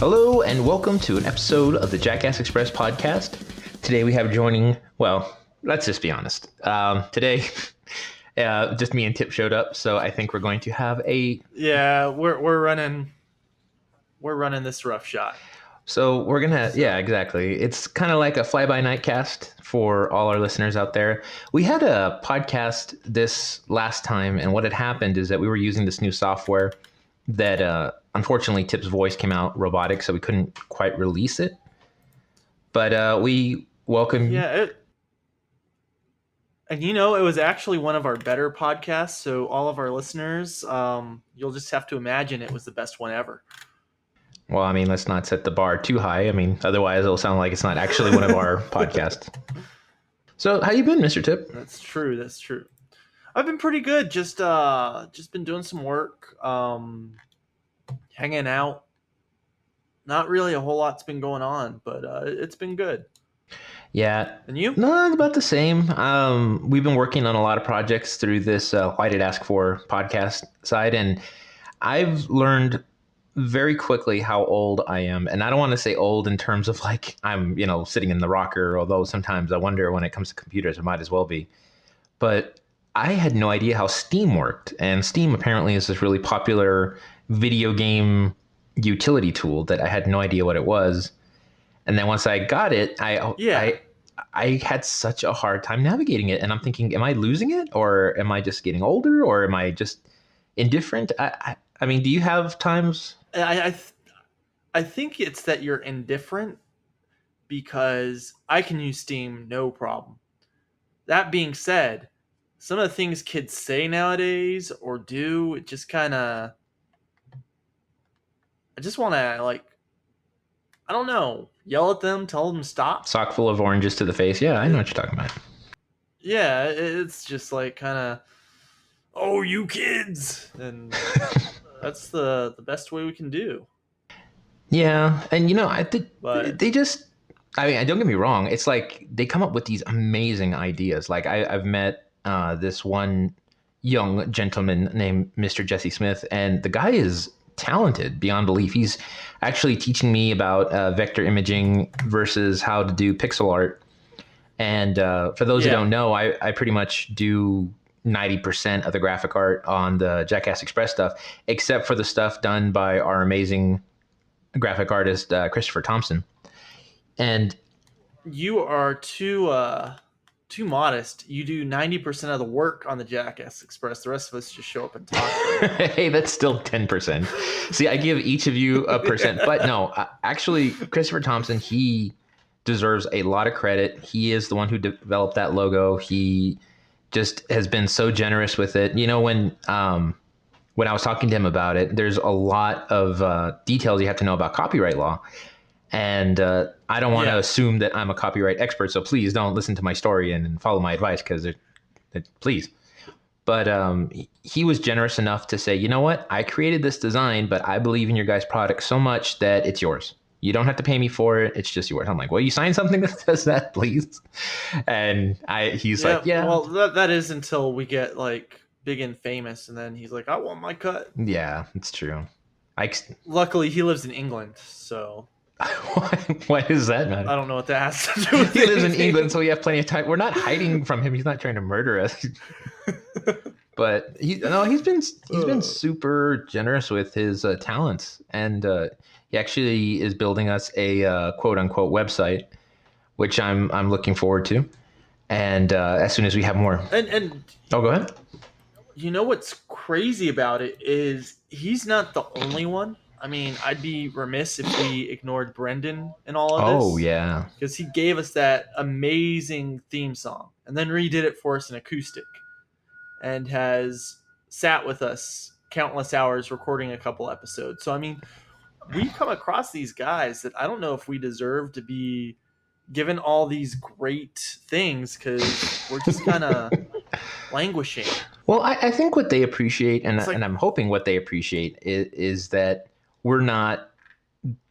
Hello and welcome to an episode of the Jackass Express Podcast. Today we have joining, well, let's just be honest. Today, just me and Tip showed up, so I think we're going to have a... Yeah, we're running this rough shot. So we're going to, yeah, exactly. It's kind of like a fly-by-night cast for all our listeners out there. We had a podcast this last time, and what had happened is that we were using this new software that unfortunately Tip's voice came out robotic, so we couldn't quite release it. But we welcome... Yeah, and it was actually one of our better podcasts, so all of our listeners, you'll just have to imagine it was the best one ever. Well, I mean, let's not set the bar too high. I mean, otherwise it'll sound like it's not actually one of our podcasts. So, how you been, Mr. Tip? That's true. I've been pretty good. Just been doing some work, hanging out. Not really a whole lot's been going on, but it's been good. Yeah. And you? No, about the same. We've been working on a lot of projects through this Why Did Ask For podcast side, and I've learned very quickly how old I am. And I don't want to say old in terms of like I'm, sitting in the rocker, although sometimes I wonder when it comes to computers, it might as well be. But I had no idea how Steam worked. And Steam apparently is this really popular video game utility tool that I had no idea what it was. And then once I got it, I had such a hard time navigating it. And I'm thinking, am I losing it? Or am I just getting older? Or am I just indifferent? I mean, do you have times? I think it's that you're indifferent because I can use Steam no problem. That being said, some of the things kids say nowadays or do, it just kind of... I just want to, I don't know, yell at them, tell them to stop. Sock full of oranges to the face. Yeah, I know what you're talking about. Yeah, it's just like kind of, oh, you kids. And that's the best way we can do. Yeah, and I think they just... I mean, don't get me wrong. It's like they come up with these amazing ideas. Like I've met this one young gentleman named Mr. Jesse Smith, and the guy is talented beyond belief. He's actually teaching me about vector imaging versus how to do pixel art. And for those who don't know, I pretty much do 90% of the graphic art on the Jackass Express stuff, except for the stuff done by our amazing graphic artist, Christopher Thompson. And you are too modest. You do 90% of the work on the Jackass Express. The rest of us just show up and talk. Hey, that's still 10%. See, I give each of you a percent. But no, actually, Christopher Thompson, he deserves a lot of credit. He is the one who developed that logo. He just has been so generous with it. When I was talking to him about it, there's a lot of details you have to know about copyright law. And I don't want to assume that I'm a copyright expert, so please don't listen to my story and follow my advice, because please. But he was generous enough to say, you know what? I created this design, but I believe in your guys' product so much that it's yours. You don't have to pay me for it. It's just yours. I'm like, well, you sign something that says that, please. And he's like, yeah. Well, that is until we get big and famous, and then he's like, I want my cut. Yeah, it's true. Luckily, he lives in England, so... Why does that matter? I don't know what that has to do with He lives in England, so we have plenty of time. We're not hiding from him. He's not trying to murder us. But he's been super generous with his talents, and he actually is building us a quote unquote website, which I'm looking forward to. And as soon as we have more, and go ahead. You know what's crazy about it is he's not the only one. I mean, I'd be remiss if we ignored Brendan in all of this. Oh, yeah. Because he gave us that amazing theme song and then redid it for us in acoustic and has sat with us countless hours recording a couple episodes. So, I mean, we come across these guys that I don't know if we deserve to be given all these great things because we're just kind of languishing. Well, I think what they appreciate, and I'm hoping what they appreciate is that we're not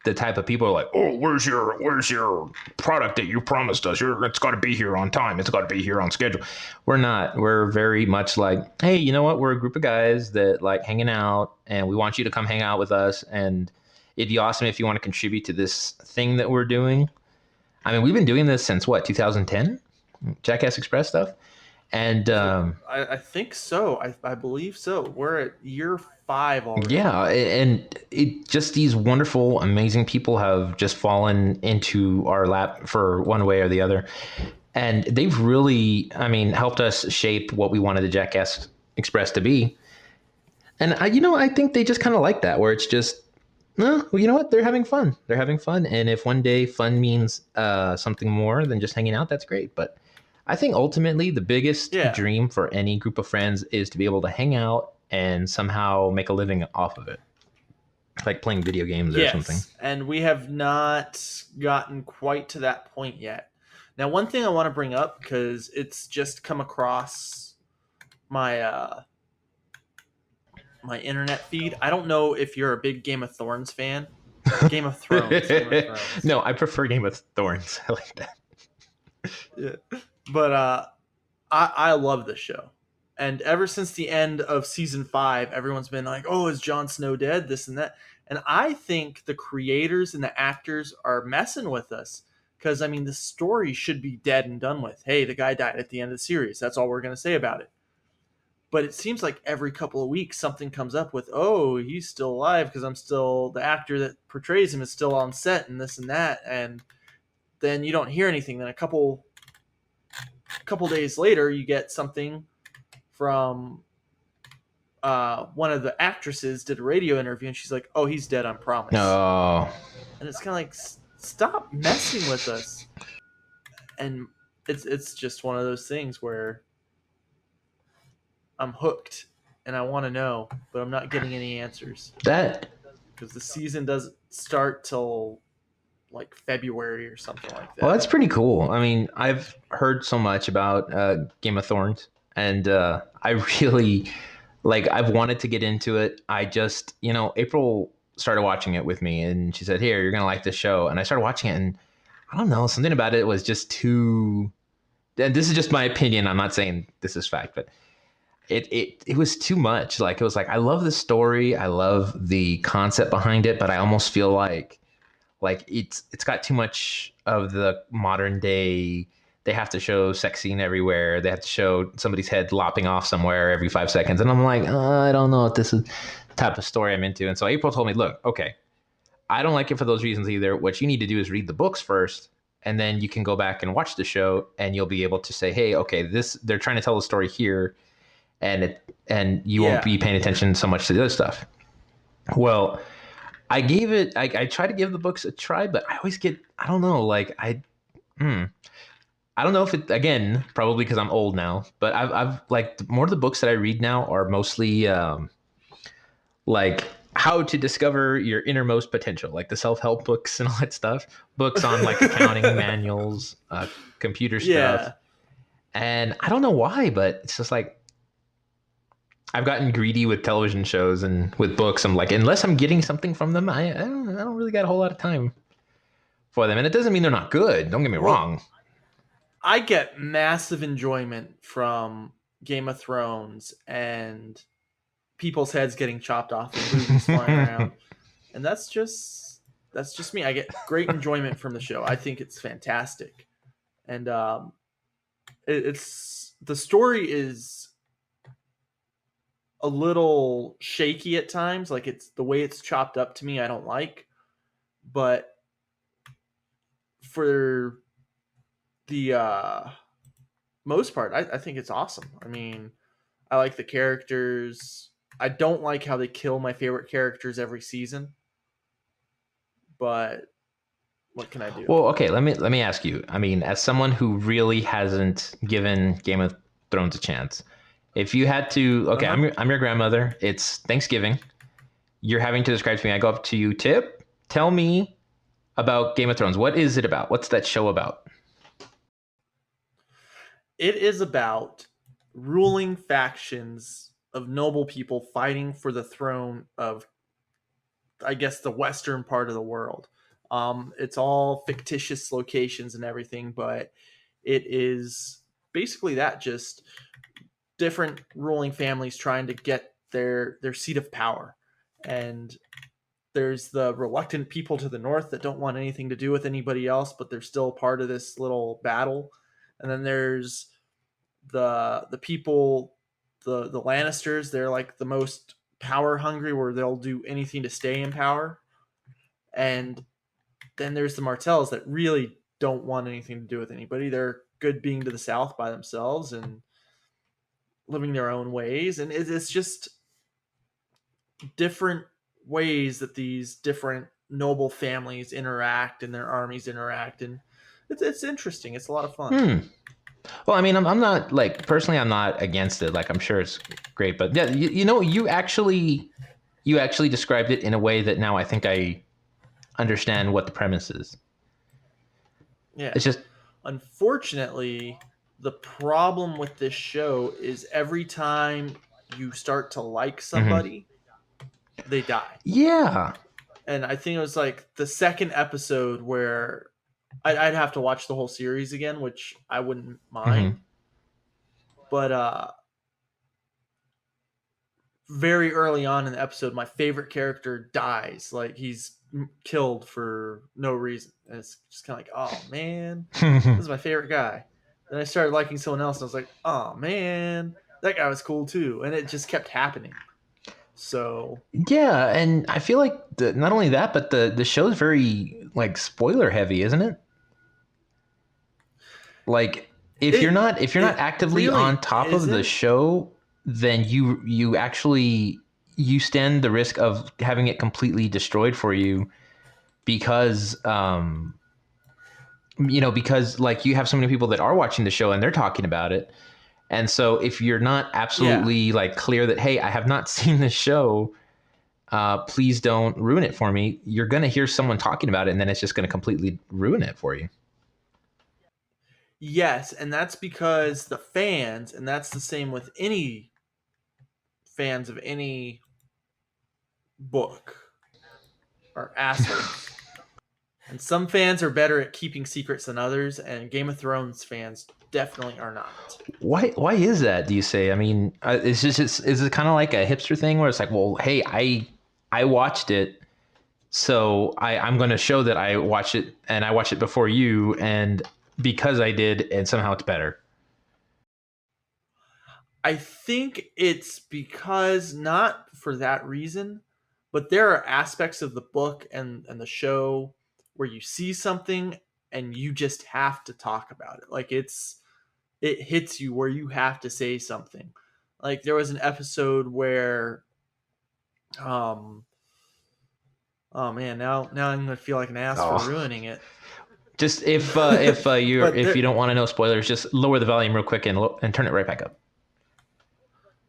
the type of people who are like, oh, where's your product that you promised us? It's got to be here on time. It's got to be here on schedule. We're not. We're very much like, hey, you know what? We're a group of guys that like hanging out, and we want you to come hang out with us. And it'd be awesome if you want to contribute to this thing that we're doing. I mean, we've been doing this since what, 2010? Jackass Express stuff. And I think so. I believe so. We're at year 5 already. yeah, and it just these wonderful, amazing people have just fallen into our lap for one way or the other. And they've really, I mean, helped us shape what we wanted the Jackass Express to be. And I think they just kind of like that, where it's just, no, well, you know what? They're having fun. They're having fun. And if one day fun means something more than just hanging out, that's great. But I think ultimately the biggest dream for any group of friends is to be able to hang out and somehow make a living off of it, like playing video games or something. And we have not gotten quite to that point yet. Now, one thing I want to bring up, because it's just come across my my internet feed. I don't know if you're a big Game of Thrones fan. Game of Thrones. No, I prefer Game of Thorns. I like that. Yeah. But I love this show. And ever since the end of season 5, everyone's been like, oh, is Jon Snow dead? This and that. And I think the creators and the actors are messing with us. Because, I mean, the story should be dead and done with. Hey, the guy died at the end of the series. That's all we're going to say about it. But it seems like every couple of weeks something comes up with, oh, he's still alive because I'm still, the actor that portrays him is still on set and this and that. And then you don't hear anything. Then a couple days later, you get something from one of the actresses did a radio interview, and she's like, oh, he's dead on promise. Oh. And it's kind of like, stop messing with us. And it's just one of those things where I'm hooked and I want to know, but I'm not getting any answers. Because the season doesn't start till like February or something like that. Well, that's pretty cool. I mean, I've heard so much about Game of Thorns, and I really, like, I've wanted to get into it. I just, April started watching it with me, and she said, here, you're going to like this show. And I started watching it, and I don't know, something about it was just too, and this is just my opinion. I'm not saying this is fact, but it was too much. Like, it was like, I love the story. I love the concept behind it, but I almost feel like it's got too much of the modern day. They have to show sex scene everywhere. They have to show somebody's head lopping off somewhere every 5 seconds. And I'm like, I don't know if this is the type of story I'm into. And so April told me, look, okay, I don't like it for those reasons either. What you need to do is read the books first, and then you can go back and watch the show, and you'll be able to say, hey, okay, they're trying to tell the story here, and you won't be paying attention so much to the other stuff. Well, I try to give the books a try, but I always get, I don't know, like I don't know if it, again, probably because I'm old now, but I've like more of the books that I read now are mostly like how to discover your innermost potential, like the self-help books and all that stuff, books on like accounting manuals, computer stuff. And I don't know why, but it's just like, I've gotten greedy with television shows and with books. I'm like, unless I'm getting something from them, I don't really got a whole lot of time for them. And it doesn't mean they're not good. Don't get me wrong. I get massive enjoyment from Game of Thrones and people's heads getting chopped off and movies flying around. And that's just me. I get great enjoyment from the show. I think it's fantastic. And it's the story is a little shaky at times. Like, it's the way it's chopped up to me, I don't like. But for the most part, I think it's awesome. I mean, I like the characters. I don't like how they kill my favorite characters every season. But what can I do? Well, okay, let me ask you. I mean, as someone who really hasn't given Game of Thrones a chance, if you had to, okay, I'm your grandmother. It's Thanksgiving. You're having to describe to me. I go up to you, Tip. Tell me about Game of Thrones. What is it about? What's that show about? It is about ruling factions of noble people fighting for the throne of, I guess, the western part of the world. It's all fictitious locations and everything, but it is basically that, just different ruling families trying to get their seat of power. And there's the reluctant people to the north that don't want anything to do with anybody else, but they're still part of this little battle. And then there's the people, the Lannisters. They're like the most power hungry, where they'll do anything to stay in power. And then there's the Martells that really don't want anything to do with anybody. They're good being to the south by themselves and living their own ways. And it's just different ways that these different noble families interact and their armies interact, and it's interesting. It's a lot of fun. Well, I mean, I'm not like personally, I'm not against it. Like, I'm sure it's great, but yeah, you actually described it in a way that now I think I understand what the premise is. Yeah, it's just unfortunately the problem with this show is every time you start to like somebody, they die. Yeah. And I think it was like the second episode where I'd have to watch the whole series again, which I wouldn't mind. But very early on in the episode, my favorite character dies. Like, he's killed for no reason. And it's just kind of like, oh, man, this is my favorite guy. Then I started liking someone else, and I was like, oh, man, that guy was cool, too. And it just kept happening. So yeah, and I feel like not only that, but the show's very like spoiler heavy, isn't it? Like, if you're not actively really on top of the show, then you actually stand the risk of having it completely destroyed for you, because because like you have so many people that are watching the show and they're talking about it. And so if you're not absolutely like clear that, hey, I have not seen this show, please don't ruin it for me, you're going to hear someone talking about it, and then it's just going to completely ruin it for you. Yes, and that's because the fans, and that's the same with any fans of any book, are assholes. And some fans are better at keeping secrets than others, and Game of Thrones fans definitely are not. Why is that, do you say? I mean, is it kind of like a hipster thing where it's like, well, hey, I watched it, so I'm going to show that I watched it, and I watched it before you, and because I did, and somehow it's better. I think it's because, not for that reason, but there are aspects of the book and the show where you see something and you just have to talk about it. Like, it hits you where you have to say something. Like, there was an episode where oh man, now I'm gonna feel like an ass for ruining it. Just if you don't want to know spoilers, just lower the volume real quick and turn it right back up.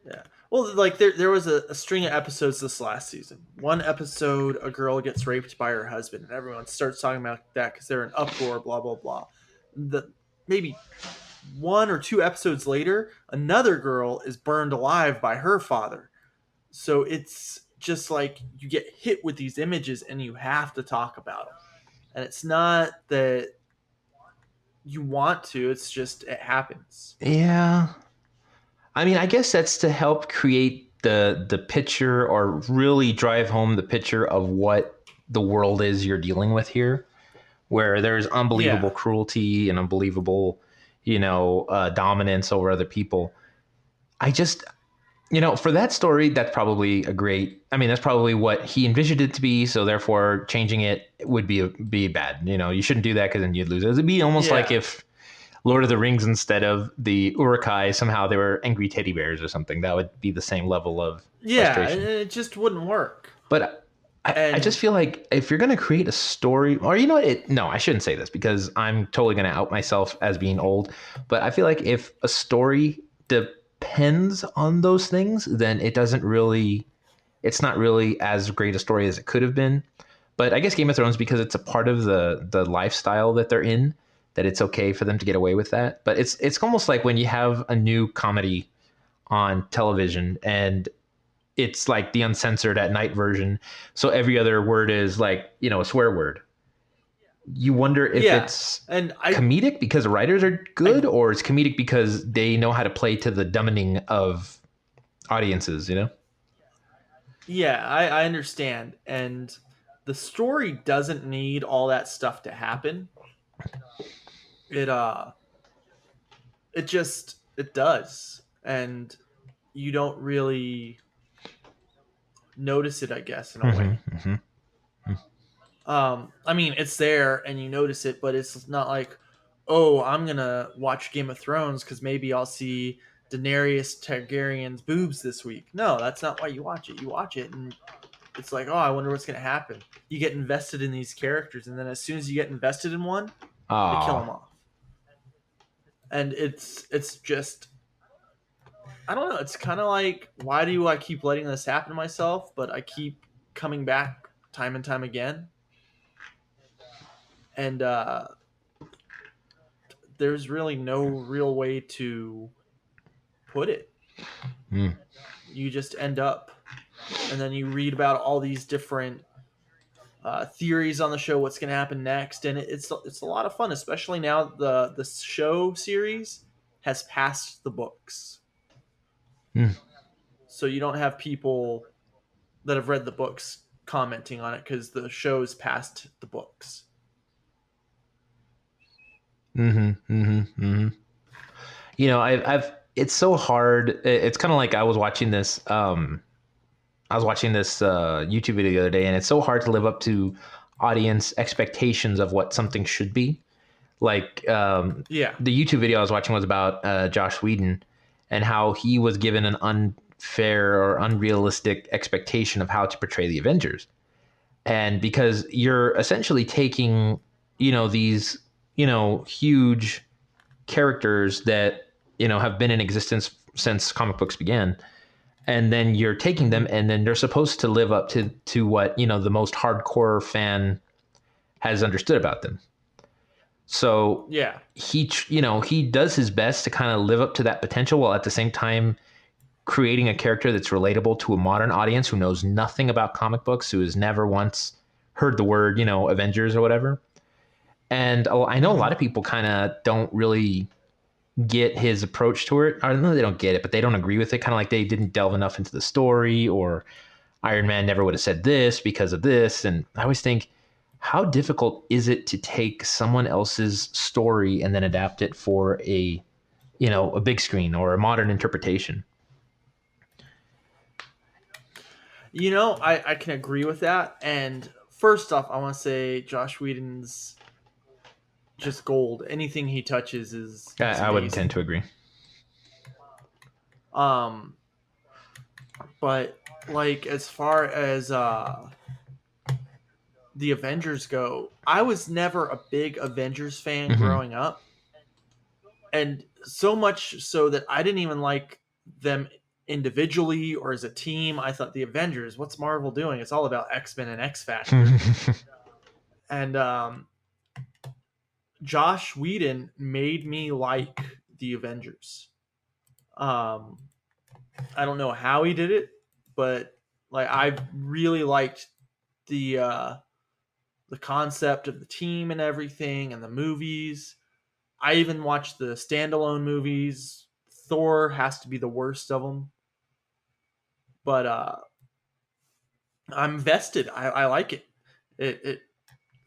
Yeah. Well, like there was a string of episodes this last season. One episode, a girl gets raped by her husband, and everyone starts talking about that because they're in uproar, blah blah blah. Maybe 1 or 2 episodes later, another girl is burned alive by her father. So it's just like you get hit with these images and you have to talk about them. And it's not that you want to, it's just it happens. Yeah. I mean, I guess that's to help create the picture, or really drive home the picture of what the world is you're dealing with here, where there's unbelievable cruelty and unbelievable, dominance over other people. I just, for that story, that's probably that's probably what he envisioned it to be. So therefore changing it would be bad. You shouldn't do that because then you'd lose it. It'd be almost like if Lord of the Rings, instead of the Uruk-hai, somehow they were angry teddy bears or something. That would be the same level of frustration. Yeah, it just wouldn't work. But I just feel like if you're going to create a story, or no, I shouldn't say this because I'm totally going to out myself as being old. But I feel like if a story depends on those things, then it's not really as great a story as it could have been. But I guess Game of Thrones, because it's a part of the lifestyle that they're in, that it's okay for them to get away with that. But it's almost like when you have a new comedy on television and it's like the uncensored at night version. So every other word is like, a swear word. You wonder if it's comedic because the writers are good, or it's comedic because they know how to play to the dumbing of audiences, Yeah, I understand. And the story doesn't need all that stuff to happen. It does, and you don't really notice it, I guess, in a way. I mean, it's there and you notice it, but it's not like, oh, I'm gonna watch Game of Thrones because maybe I'll see Daenerys Targaryen's boobs this week. No, that's not why you watch it. You watch it and it's like, oh, I wonder what's gonna happen. You get invested in these characters, and then as soon as you get invested in one, they kill them off. And it's just, I don't know. It's kind of like, why do I keep letting this happen to myself? But I keep coming back time and time again. And there's really no real way to put it. You just end up, and then you read about all these different theories on the show, what's going to happen next, and it's a lot of fun, especially now the show series has passed the books. So you don't have people that have read the books commenting on it because the show's passed the books. You know, I've it's so hard. It's kind of like I was watching this YouTube video the other day, and it's so hard to live up to audience expectations of what something should be. Like the YouTube video I was watching was about Josh Whedon and how he was given an unfair or unrealistic expectation of how to portray the Avengers. And because you're essentially taking, these, huge characters that, have been in existence since comic books began, and then you're taking them and then they're supposed to live up to what, the most hardcore fan has understood about them. So he does his best to kind of live up to that potential while at the same time creating a character that's relatable to a modern audience who knows nothing about comic books, who has never once heard the word, Avengers or whatever. And I know a lot of people kind of don't really get his approach to it. I don't know, they don't get it, but they don't agree with it. Kind of like they didn't delve enough into the story, or Iron Man never would have said this because of this. And I always think, how difficult is it to take someone else's story and then adapt it for a big screen or a modern interpretation? I can agree with that. And first off, I want to say Josh Whedon's just gold. Anything he touches is I would tend to agree. But like, as far as the Avengers go, I was never a big Avengers fan growing up. And so much so that I didn't even like them individually or as a team. I thought the Avengers, what's Marvel doing? It's all about X-Men and X-Factor. And Josh Whedon made me like the Avengers. I don't know how he did it, but like, I really liked the concept of the team and everything, and the movies. I even watched the standalone movies. Thor has to be the worst of them, but I'm vested. I like it.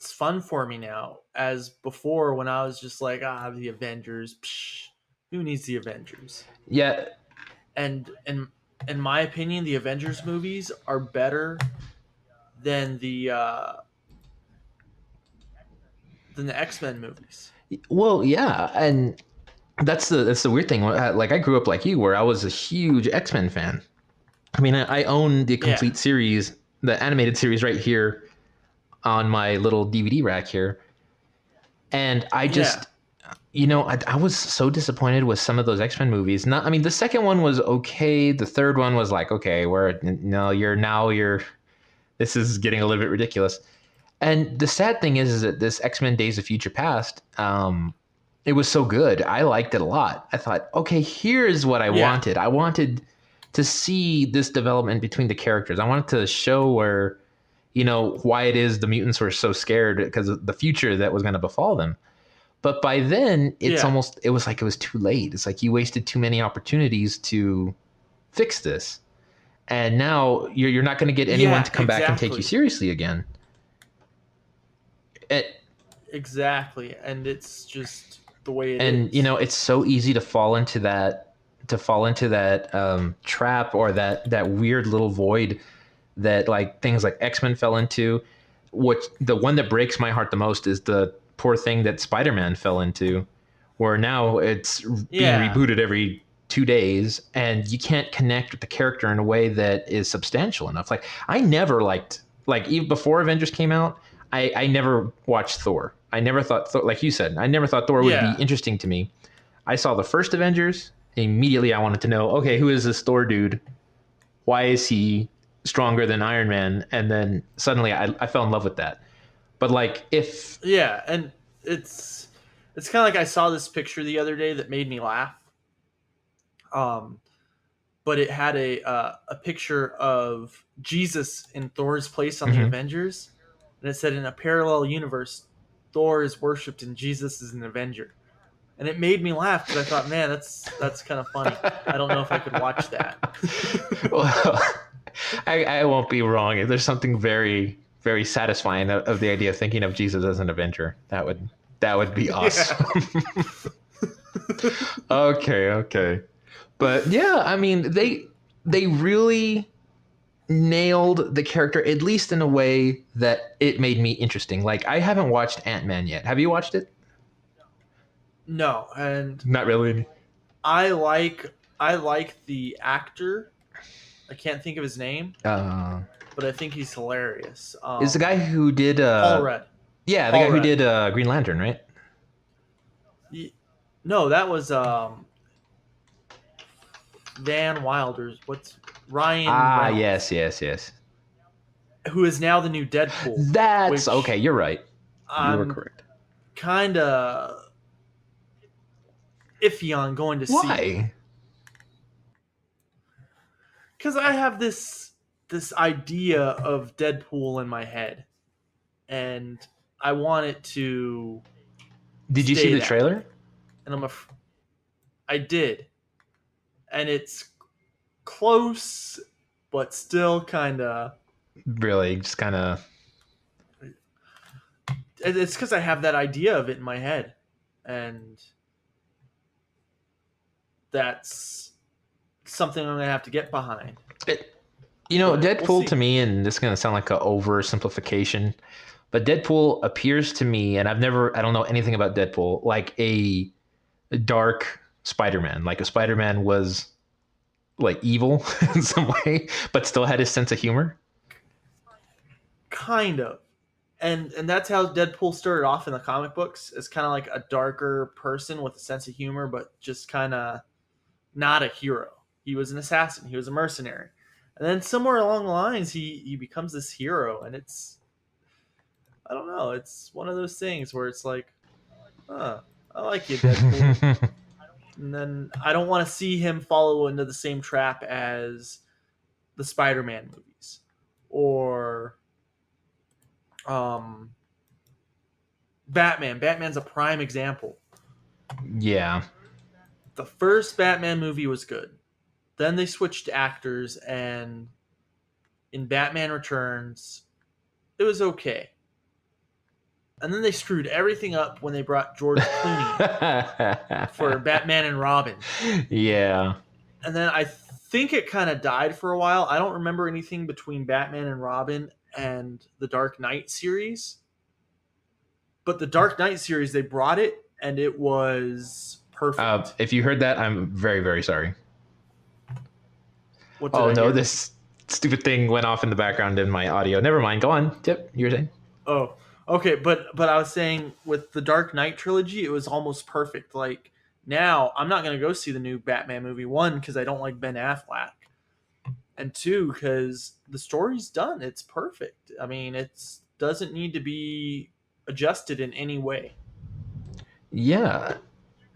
It's fun for me now, as before when I was just like, the Avengers. Psh, who needs the Avengers? Yeah. And in my opinion, the Avengers movies are better than the X-Men movies. Well, yeah, and that's the weird thing. Like, I grew up like you, where I was a huge X-Men fan. I mean, I own the complete series, the animated series, right here on my little DVD rack here, and I just, I was so disappointed with some of those X-Men movies. The second one was okay. The third one was like, okay, this is getting a little bit ridiculous. And the sad thing is that this X-Men Days of Future Past, it was so good. I liked it a lot. I thought, okay, here's what I wanted. I wanted to see this development between the characters. I wanted to show where, why it is the mutants were so scared because of the future that was going to befall them. But by then, it was like it was too late. It's like you wasted too many opportunities to fix this. And now you're not going to get anyone to come back and take you seriously again. It, exactly, and it's just the way it and is. it's so easy to fall into that trap, or that weird little void that like things like X-Men fell into. What the one that breaks my heart the most is the poor thing that Spider-Man fell into, where now it's being Yeah, rebooted every 2 days, and you can't connect with the character in a way that is substantial enough. Like I never liked, like even before Avengers came out, I never watched Thor. I never thought like you said, I never thought Thor would be yeah, interesting to me. I saw the first Avengers. Immediately, I wanted to know, okay, who is this Thor dude? Why is he stronger than Iron Man? And then suddenly I fell in love with that. But like if yeah, and it's it's kind of like I saw this picture the other day that made me laugh. Um, but it had a picture of Jesus in Thor's place on the mhm. Avengers, and it said in a parallel universe, Thor is worshipped and Jesus is an Avenger, and it made me laugh because I thought, man, that's kind of funny. I don't know if I could watch that. Well, I won't be wrong. There's something very, very satisfying of the idea of thinking of Jesus as an Avenger. That would be Yeah, awesome. Okay. But yeah, I mean they really nailed the character, at least in a way that it made me interesting. Like I haven't watched Ant-Man yet. Have you watched it? no, and Not really. I like the actor. I can't think of his name, Uh, but I think he's hilarious. is the guy who did Paul Rudd. yeah, the guy Paul who Rudd. did Green Lantern, right? No, that was Van Wilder's. What's Ryan Ah, Reynolds, yes. who is now the new Deadpool. That's Which okay. You're right. You were I'm correct. kind of iffy on going to see Why? because I have this idea of Deadpool in my head, and I want it to Did you see stay the that way. trailer? And I did, and it's close, but still kind of. Really, just kind of. It's because I have that idea of it in my head, and that's something I'm gonna have to get behind. But Deadpool we'll to see. me, and this is gonna sound like an oversimplification, but Deadpool appears to me, and I don't know anything about Deadpool, like a dark Spider-Man. Like a Spider-Man was like evil in some way, but still had his sense of humor. Kind of, and that's how Deadpool started off in the comic books, as kind of like a darker person with a sense of humor, but just kind of not a hero. He was an assassin. He was a mercenary, and then somewhere along the lines, he becomes this hero, and it's I don't know. It's one of those things where it's like, huh, I like you, Deadpool. And then I don't want to see him follow into the same trap as the Spider-Man movies or um, Batman. Batman's a prime example. Yeah. The first Batman movie was good. Then they switched actors, and in Batman Returns, it was okay. And then they screwed everything up when they brought George Clooney for Batman and Robin. Yeah. And then I think it kind of died for a while. I don't remember anything between Batman and Robin and the Dark Knight series. But the Dark Knight series, they brought it, and it was perfect. If you heard that, I'm very, very sorry. What did Oh I no, hear? this stupid thing went off in the background in my audio. Never mind. Go on. Yep, you were saying. Oh, okay, but I was saying with the Dark Knight trilogy, it was almost perfect. Like now, I'm not gonna go see the new Batman movie. One, because I don't like Ben Affleck, and two, because the story's done. It's perfect. I mean, it doesn't need to be adjusted in any way. Yeah.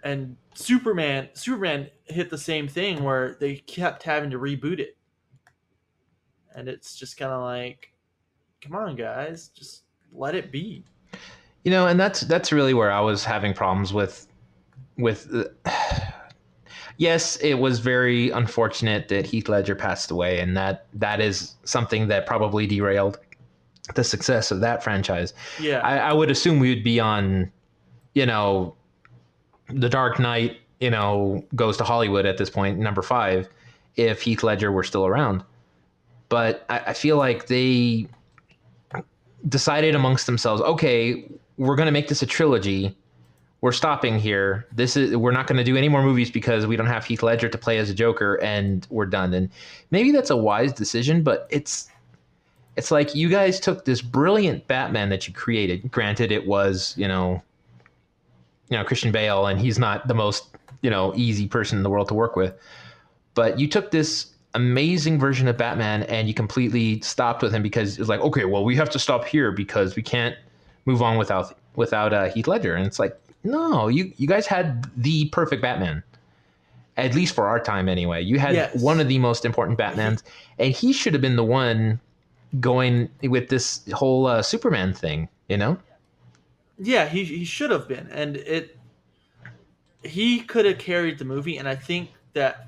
And Superman hit the same thing where they kept having to reboot it, and it's just kind of like, come on, guys, just let it be. And that's really where I was having problems with. Yes, it was very unfortunate that Heath Ledger passed away, and that is something that probably derailed the success of that franchise. Yeah. I would assume we would be on, you know, The Dark Knight, you know, goes to Hollywood at this point, number 5, if Heath Ledger were still around. But I feel like they decided amongst themselves, okay, we're going to make this a trilogy. We're stopping here. We're not going to do any more movies because we don't have Heath Ledger to play as a Joker, and we're done. And maybe that's a wise decision, but it's like you guys took this brilliant Batman that you created. Granted, it was, you know, Christian Bale, and he's not the most, you know, easy person in the world to work with. But you took this amazing version of Batman and you completely stopped with him because it's like, okay, well, we have to stop here because we can't move on without Heath Ledger. And it's like, no, you guys had the perfect Batman, at least for our time anyway. You had one of the most important Batmans, and he should have been the one going with this whole Superman thing, you know? Yeah, he should have been, and he could have carried the movie. And I think that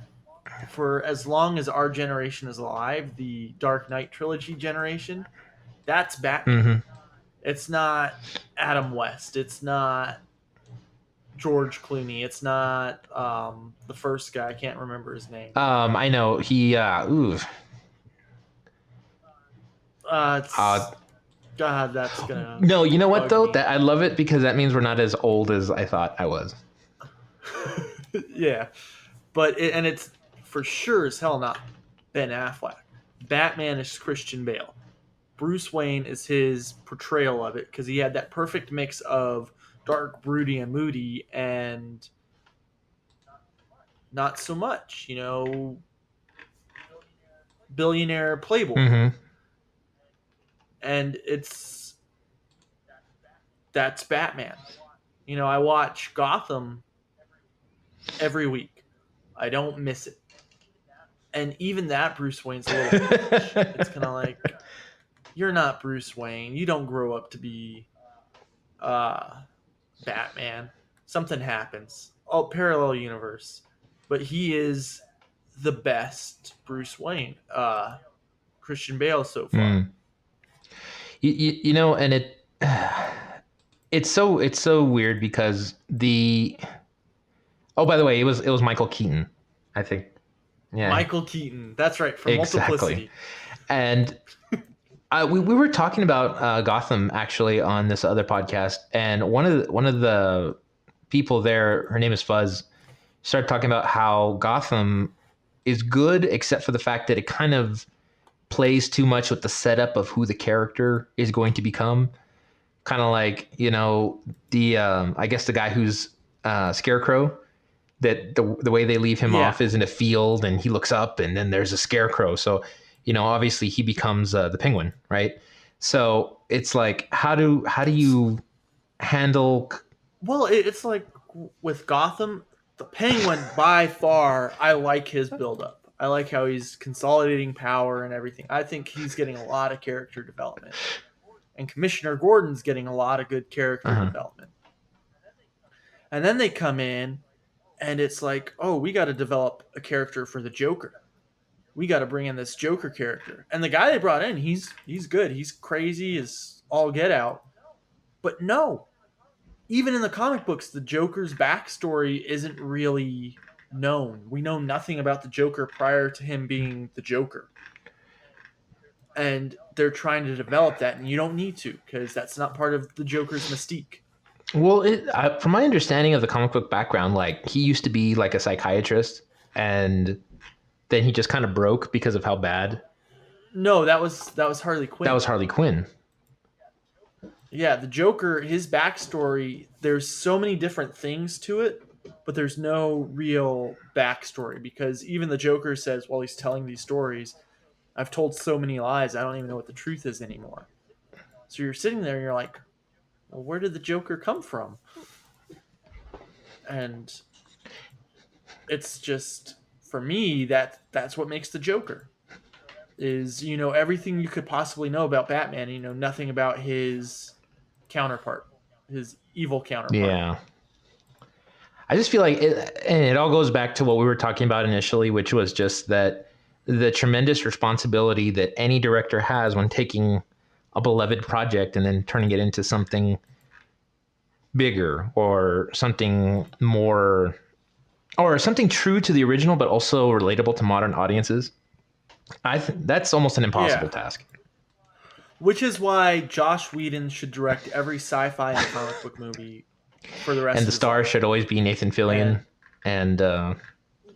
for as long as our generation is alive, the Dark Knight trilogy generation, that's Batman. Mm-hmm. It's not Adam West. It's not George Clooney. It's not the first guy. I can't remember his name. I know he. God, that's gonna. No, you know what though? Me. That I love it because that means we're not as old as I thought I was. Yeah, but it's for sure as hell not Ben Affleck. Batman is Christian Bale. Bruce Wayne is his portrayal of it because he had that perfect mix of dark, broody, and moody, and not so much, you know, billionaire playboy. Mm-hmm. And that's Batman. You know, I watch Gotham every week. I don't miss it. And even that Bruce Wayne's a little much. It's kind of like, you're not Bruce Wayne. You don't grow up to be Batman. Something happens. Oh, parallel universe. But he is the best Bruce Wayne. Christian Bale so far. Mm. You know, and it's so weird because by the way, it was Michael Keaton, I think. Yeah, Michael Keaton. That's right, from Multiplicity. And we were talking about Gotham actually on this other podcast, and one of the people there, her name is Fuzz, started talking about how Gotham is good except for the fact that it kind of plays too much with the setup of who the character is going to become. Kind of like, you know, the I guess the guy who's Scarecrow, that the way they leave him off is in a field and he looks up and then there's a Scarecrow. So, you know, obviously he becomes the Penguin, right? So it's like, how do you handle? Well, it's like with Gotham, the Penguin by far, I like his buildup. I like how he's consolidating power and everything. I think he's getting a lot of character development. And Commissioner Gordon's getting a lot of good character development. And then they come in and it's like, oh, we got to develop a character for the Joker. We got to bring in this Joker character. And the guy they brought in, he's good. He's crazy as all get out. But no, even in the comic books, the Joker's backstory isn't really known. We know nothing about the Joker prior to him being the Joker. And they're trying to develop that, and you don't need to, because that's not part of the Joker's mystique. Well, from my understanding of the comic book background, like, he used to be like a psychiatrist, and then he just kind of broke because of how bad. No, that was Harley Quinn. That was Harley Quinn. Yeah, the Joker, his backstory, there's so many different things to it, but there's no real backstory, because even the Joker says while he's telling these stories, I've told so many lies, I don't even know what the truth is anymore. So you're sitting there and you're like, well, where did the Joker come from? And it's just, for me, that's what makes the Joker. Is, you know, everything you could possibly know about Batman, and you know nothing about his counterpart, his evil counterpart. Yeah. I just feel like it all goes back to what we were talking about initially, which was just that the tremendous responsibility that any director has when taking a beloved project and then turning it into something bigger or something more or something true to the original but also relatable to modern audiences. That's almost an impossible task. Which is why Josh Whedon should direct every sci-fi and comic book movie for the rest And of the his star life. should always be Nathan Fillion and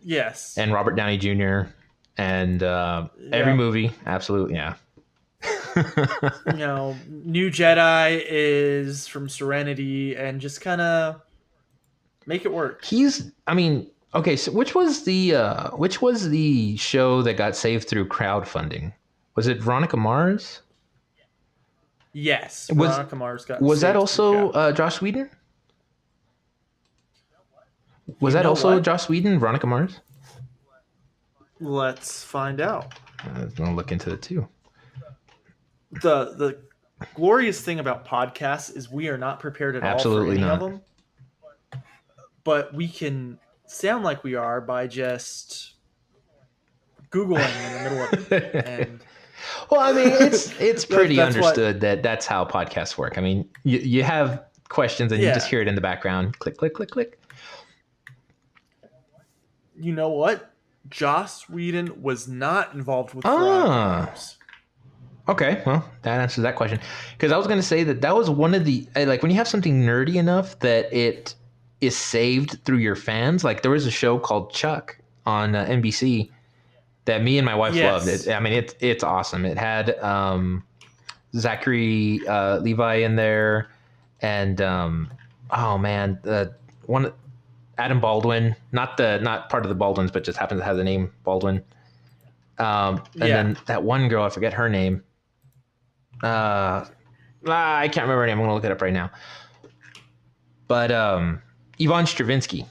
Yes. and Robert Downey Jr. and every movie. Absolutely, yeah. You know, New Jedi is from Serenity, and just kind of make it work. Okay, so which was the show that got saved through crowdfunding? Was it Veronica Mars? Yes, Veronica Mars got Was that saved also Joss Whedon? Was that also what? Joss Whedon, Veronica Mars? Let's find out. I'm gonna look into it too. The glorious thing about podcasts is we are not prepared at Absolutely all for any not. of them, but we can sound like we are by just Googling in the middle of it. And well, I mean, it's pretty that's understood that that's how podcasts work. I mean, you have questions and you just hear it in the background. Click, click, click, click. You know what? Joss Whedon was not involved with Veronica Mars. Okay, well, that answers that question. Because I was going to say that was one of the, like, when you have something nerdy enough that it is saved through your fans. Like, there was a show called Chuck on NBC that me and my wife loved. I mean, it's awesome. It had Zachary Levi in there, and oh man, one Adam Baldwin, not part of the Baldwins, but just happens to have the name Baldwin. And then that one girl, I forget her name. I can't remember her name. I'm gonna look it up right now. But Yvonne Stravinsky,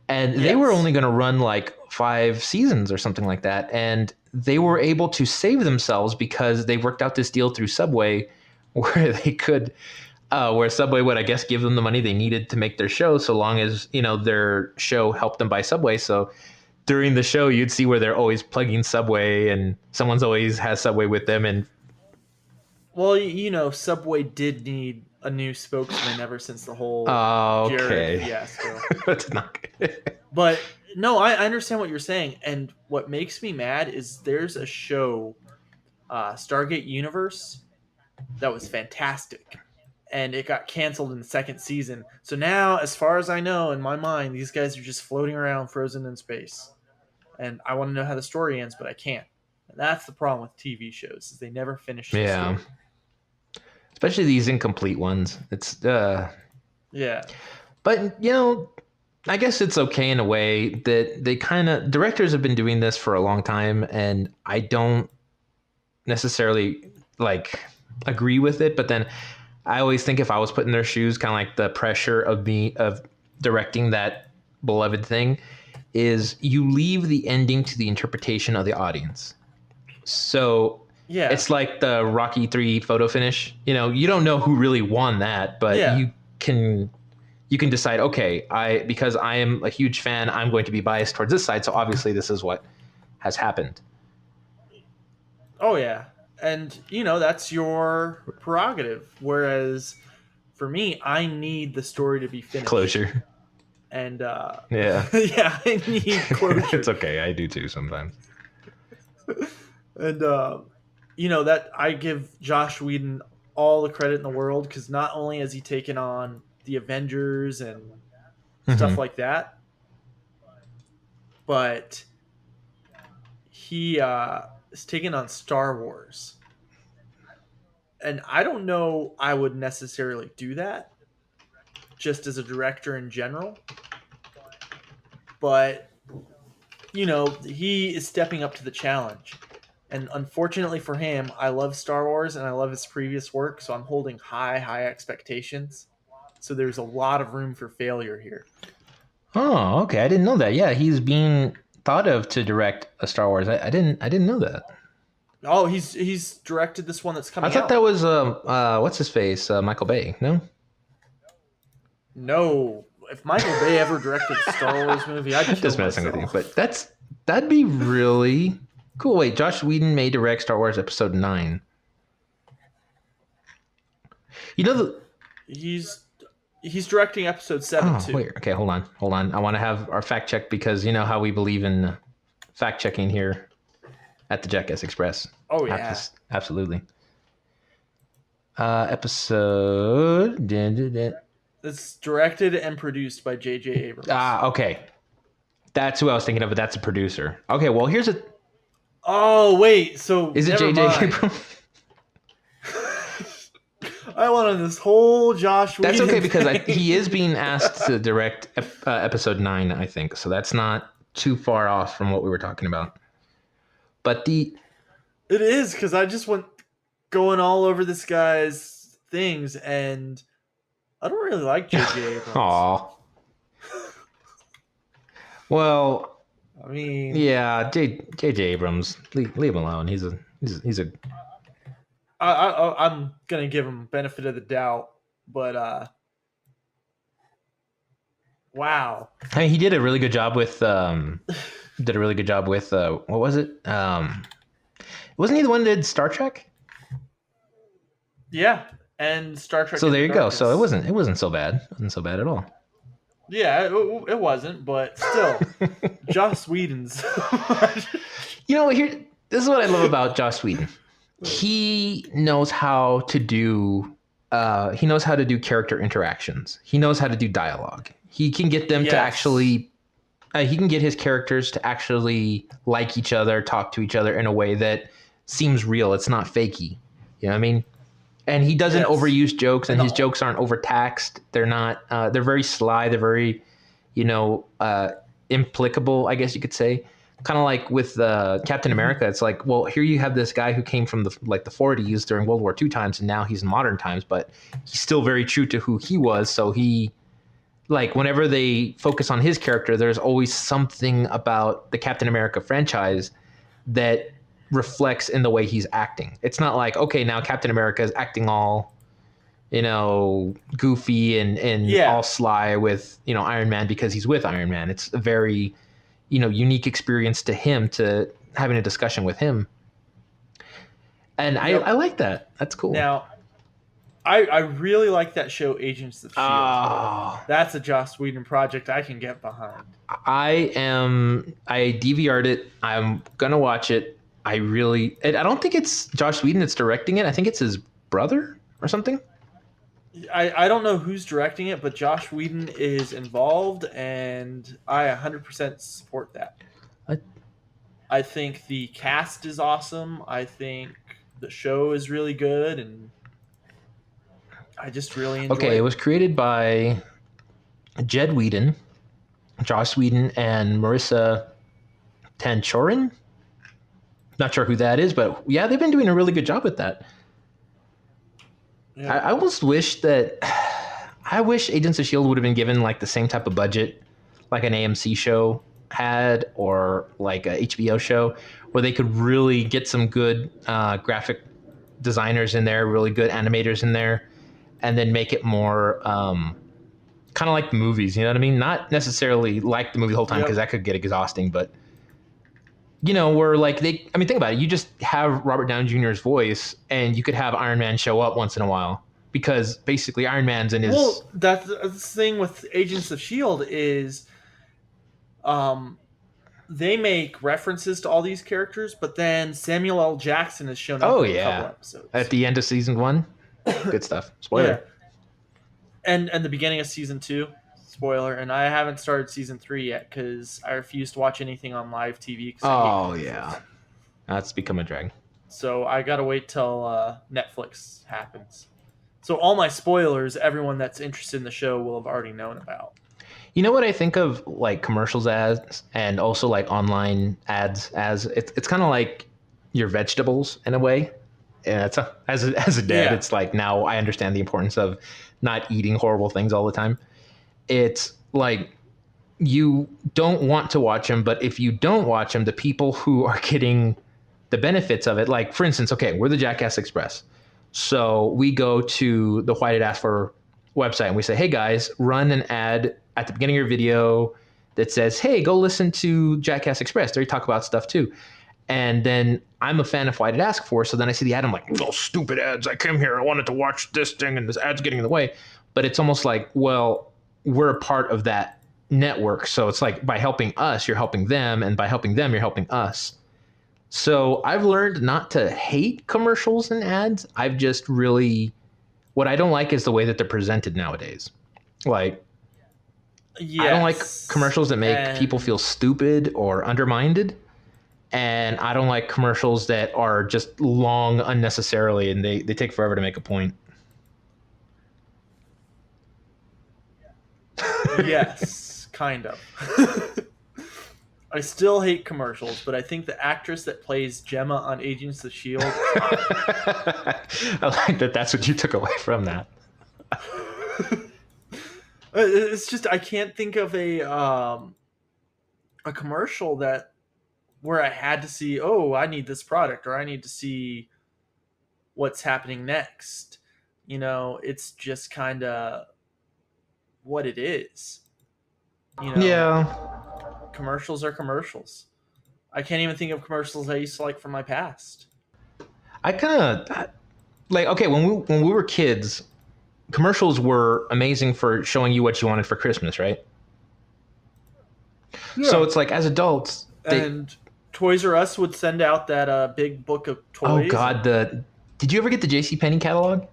and they were only going to run like 5 seasons or something like that, and they were able to save themselves because they worked out this deal through Subway, where they could, where Subway would, I guess, give them the money they needed to make their show, so long as their show helped them buy Subway. So during the show, you'd see where they're always plugging Subway, and someone's always has Subway with them. And well, Subway did need a new spokesman ever since the whole Jared fiasco. That's not good. But no, I understand what you're saying, and what makes me mad is there's a show, Stargate Universe, that was fantastic, and it got canceled in the 2nd season. So now, as far as I know, in my mind, these guys are just floating around frozen in space. And I want to know how the story ends, but I can't. And that's the problem with TV shows, is they never finish the story. Especially these incomplete ones. It's yeah. But I guess it's okay in a way that they directors have been doing this for a long time, and I don't necessarily agree with it, but then I always think if I was put in their shoes, kind of like the pressure of directing that beloved thing is you leave the ending to the interpretation of the audience. So it's like the Rocky 3 photo finish. You don't know who really won that, but you can decide, okay, because I am a huge fan, I'm going to be biased towards this side. So obviously this is what has happened. Oh yeah. And that's your prerogative. Whereas for me, I need the story to be finished. Closure. And yeah, I need closure. It's okay. I do too sometimes. And that I give Josh Whedon all the credit in the world, because not only has he taken on the Avengers and stuff like that, but he is taking on Star Wars. And I don't know I would necessarily do that just as a director in general. But, he is stepping up to the challenge. And unfortunately for him, I love Star Wars and I love his previous work, so I'm holding high expectations. So there's a lot of room for failure here. Oh, okay. I didn't know that. Yeah, he's being thought of to direct a Star Wars. I didn't know that. Oh, he's directed this one that's coming out. I thought that was what's his face? Michael Bay. No. If Michael Bay ever directed a Star Wars movie, I'd kill just messing myself. with you. But that'd be really cool. Wait, Josh Whedon may direct Star Wars Episode 9. You know the. He's directing episode 7 Oh too. wait, okay, hold on. I want to have our fact check because you know how we believe in fact checking here at the Jackass Express. Oh yeah, Absolutely. Episode. it's directed and produced by J.J. Abrams. Okay. That's who I was thinking of, but that's a producer. Okay, well here's a. Oh wait, so Is it never J.J. mind. Abrams? I went on this whole Josh Whedon. That's okay because thing. he is being asked to direct episode 9, I think. So that's not too far off from what we were talking about. But It is, because I just went going all over this guy's things, and I don't really like J.J. Abrams. Aw. Well, I mean, yeah, J.J. Abrams, leave him alone. He's a. I'm gonna give him benefit of the doubt, but wow. I mean, he did a really good job with. What was it? Wasn't he the one that did Star Trek? Yeah, and Star Trek. So there you go. Darkness. So it wasn't so bad. It wasn't so bad at all. Yeah, it wasn't, but still, Joss Whedon's. You know, this is what I love about Joss Whedon. He knows how to do. He knows how to do character interactions. He knows how to do dialogue. He can get them to actually. He can get his characters to actually like each other, talk to each other in a way that seems real. It's not fakey. You know what I mean? And he doesn't overuse jokes, and his jokes aren't overtaxed. They're not. They're very sly. They're very, implicable, I guess you could say. Kind of like with Captain America. It's like, well, here you have this guy who came from the 40s during World War II times, and now he's in modern times, but he's still very true to who he was. So he, like, whenever they focus on his character, there's always something about the Captain America franchise that reflects in the way he's acting. It's not like, okay, now Captain America is acting all, goofy and all sly with, Iron Man because he's with Iron Man. It's a very, unique experience to him, to having a discussion with him. And I like that. That's cool. Now, I really like that show, Agents of S.H.I.E.L.D. Oh. That's a Joss Whedon project I can get behind. I DVR'd it. I'm going to watch it. I don't think it's Joss Whedon that's directing it. I think it's his brother or something. I don't know who's directing it, but Joss Whedon is involved, and I 100% support that. I think the cast is awesome. I think the show is really good, and I just really enjoy it. It was created by Jed Whedon, Joss Whedon, and Marissa Tanchorin. Not sure who that is, but yeah, they've been doing a really good job with that. Yeah. I almost wish that. I wish Agents of S.H.I.E.L.D. would have been given like the same type of budget like an AMC show had, or like a HBO show, where they could really get some good graphic designers in there, really good animators in there, and then make it more kind of like the movies. You know what I mean? Not necessarily like the movie the whole time, because that could get exhausting, but where like think about it. You just have Robert Downey Jr.'s voice, and you could have Iron Man show up once in a while, because basically Iron Man's in his. Well, that's the thing with Agents of S.H.I.E.L.D. is, they make references to all these characters, but then Samuel L. Jackson has shown up in a couple episodes at the end of season 1. Good stuff. Spoiler. And the beginning of season 2. Spoiler. And I haven't started season 3 yet because I refuse to watch anything on live TV. That's become a drag. So I gotta wait till Netflix happens. So all my spoilers, everyone that's interested in the show will have already known about. You know what I think of like commercials as, and also like online ads as? It's kind of like your vegetables in a way. And it's as a dad, it's like, now I understand the importance of not eating horrible things all the time. It's like, you don't want to watch them, but if you don't watch them, the people who are getting the benefits of it, like for instance, we're the Jackass Express. So we go to the Why Did Ask For website and we say, hey guys, run an ad at the beginning of your video that says, hey, go listen to Jackass Express. They talk about stuff too. And then I'm a fan of Why Did Ask For, so then I see the ad, I'm like, oh, stupid ads. I came here, I wanted to watch this thing, and this ad's getting in the way. But it's almost like, well, we're a part of that network. So it's like by helping us, you're helping them, and by helping them, you're helping us. So I've learned not to hate commercials and ads. I've just really, what I don't like is the way that they're presented nowadays. Like, Yes. I don't like commercials that make people feel stupid or undermined. And I don't like commercials that are just long unnecessarily and they take forever to make a point. Yes, kind of. I still hate commercials, but I think the actress that plays Gemma on Agents of S.H.I.E.L.D. I like that that's what you took away from that. It's just I can't think of a commercial that where I had to see, oh, I need this product or I need to see what's happening next. You know, it's just kind of what it is. You know, Yeah. commercials are commercials. I can't even think of commercials I used to like from my past. I kind of like, okay, when we were kids, commercials were amazing for showing you what you wanted for Christmas, right? Yeah. So it's like as adults, And Toys R Us would send out that big book of toys. Oh God, did you ever get the JCPenney catalog?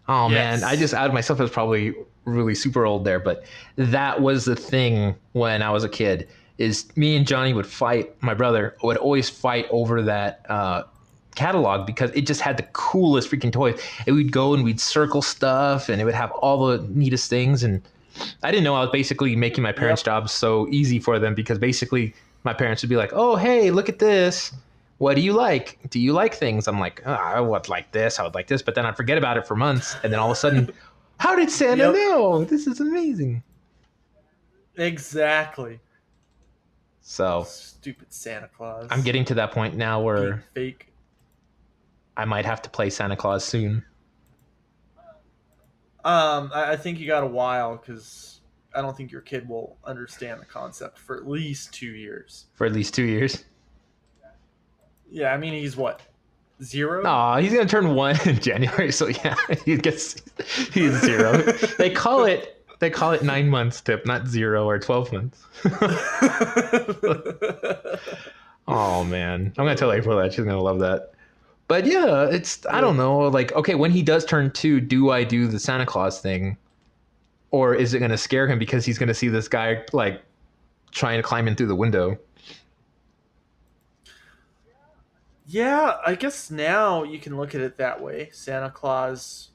Oh Yes. man, I just outed myself as probably really super old there, but that was the thing when I was a kid. Is me and Johnny would fight. My brother would always fight over that catalog because it just had the coolest freaking toys. And we'd go and we'd circle stuff, and it would have all the neatest things. And I didn't know I was basically making my parents' jobs so easy for them because basically my parents would be like, "Oh, hey, look at this. What do you like? Do you like things?" I'm like, oh, I would like this. I would like this. But then I'd forget about it for months. And then all of a sudden, how did Santa know? This is amazing. Exactly. So stupid Santa Claus. I'm getting to that point now where fake. I might have to play Santa Claus soon. I think you got a while because I don't think your kid will understand the concept for at least 2 years. For at least 2 years? Yeah, I mean, he's what? 0? No, he's gonna turn 1 in January, so yeah, he's 0. They call it 9 months, Tip, not 0 or 12 months. Oh man, I'm gonna tell April that she's gonna love that. But yeah, I don't know. Like, okay, when he does turn 2, do I do the Santa Claus thing, or is it gonna scare him because he's gonna see this guy like trying to climb in through the window? Yeah, I guess now you can look at it that way. Santa Claus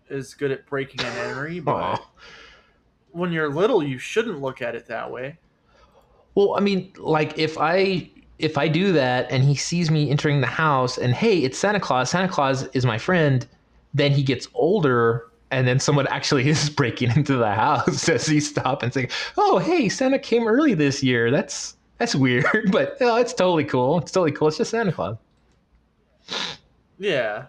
is good at breaking and entering, but when you're little, you shouldn't look at it that way. Well, I mean, like if I do that and he sees me entering the house and hey, it's Santa Claus is my friend, then he gets older and then someone actually is breaking into the house. Does he stop and say, "Oh, hey, Santa came early this year. That's weird, but no, it's totally cool. It's totally cool. It's just Santa Claus." Yeah.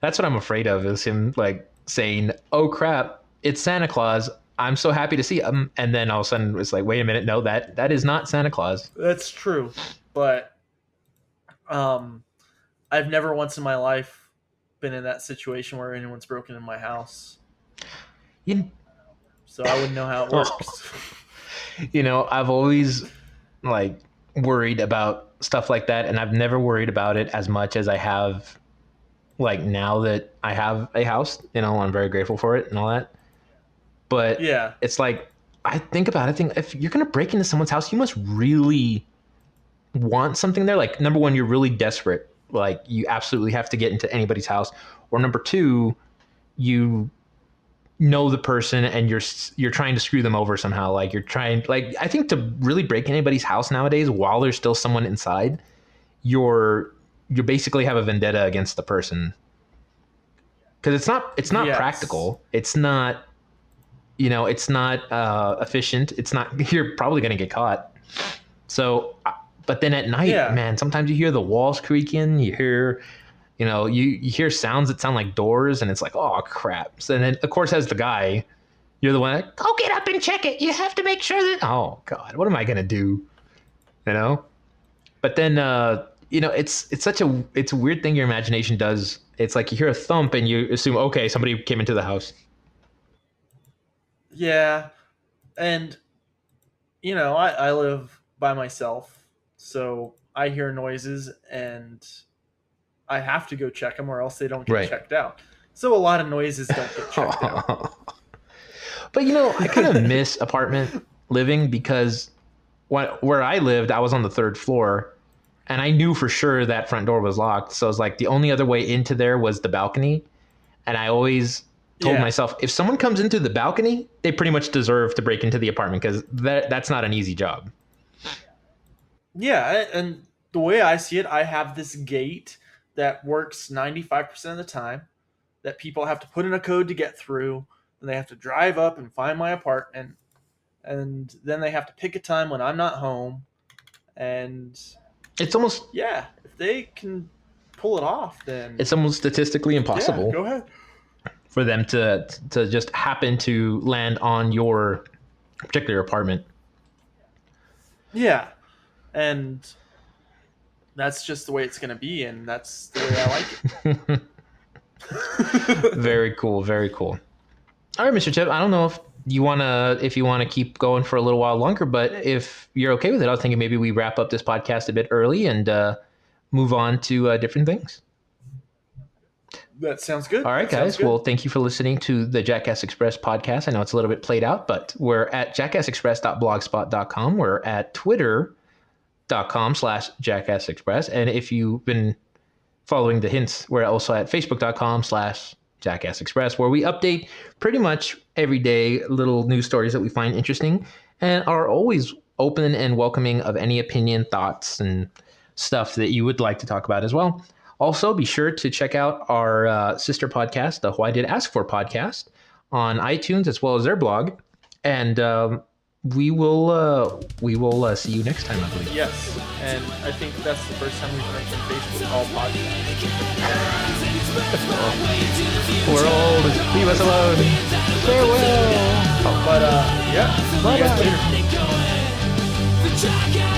That's what I'm afraid of, is him like saying, "Oh crap, it's Santa Claus. I'm so happy to see him." And then all of a sudden it's like, wait a minute, no, that is not Santa Claus. That's true. But I've never once in my life been in that situation where anyone's broken in my house. So I wouldn't know how it works. You know, I've always like worried about stuff like that, and I've never worried about it as much as I have like now that I have a house. You know, I'm very grateful for it and all that. But yeah, it's like I think about it. I think if you're gonna break into someone's house, you must really want something there. Like, number one, you're really desperate. Like, you absolutely have to get into anybody's house. Or number two, you know the person and you're trying to screw them over somehow. Like, you're trying, like, I think to really break anybody's house nowadays while there's still someone inside, you basically have a vendetta against the person. Because it's not practical. It's not, you know, it's not efficient. It's not, you're probably going to get caught. So, but then at night, man, sometimes you hear the walls creaking, you hear, you know, you hear sounds that sound like doors, and it's like, oh crap. So then, of course, as the guy, you're the one that, go get up and check it. You have to make sure that, oh God, what am I going to do? You know? But then, it's a weird thing your imagination does. It's like you hear a thump and you assume, okay, somebody came into the house. Yeah, and I live by myself, so I hear noises and I have to go check them, or else they don't get Right. checked out. So a lot of noises don't get checked out. But I kind of miss apartment living because where I lived, I was on the third floor, and I knew for sure that front door was locked. So it was like the only other way into there was the balcony, and I always told myself, if someone comes into the balcony, they pretty much deserve to break into the apartment because that's not an easy job. Yeah, and the way I see it, I have this gate that works 95% of the time that people have to put in a code to get through, and they have to drive up and find my apartment, and then they have to pick a time when I'm not home. And it's almost if they can pull it off, then it's almost statistically impossible. Yeah, go ahead. For them to just happen to land on your particular apartment. Yeah, and that's just the way it's going to be, and that's the way I like it. Very cool, very cool. All right, Mr. Chip, I don't know if you want to keep going for a little while longer, but if you're okay with it, I was thinking maybe we wrap up this podcast a bit early and move on to different things. That sounds good. All right, guys. Well, thank you for listening to the Jackass Express podcast. I know it's a little bit played out, but we're at jackassexpress.blogspot.com. We're at twitter.com/jackassexpress. And if you've been following the hints, we're also at facebook.com/jackassexpress, where we update pretty much every day little news stories that we find interesting and are always open and welcoming of any opinion, thoughts, and stuff that you would like to talk about as well. Also, be sure to check out our sister podcast, the Why Did Ask For podcast, on iTunes as well as their blog. And we will see you next time, I believe. Yes, and I think that's the first time we've mentioned Facebook all podcast. We're old. Leave us alone. Farewell. But yeah, Bye-bye. See you guys later.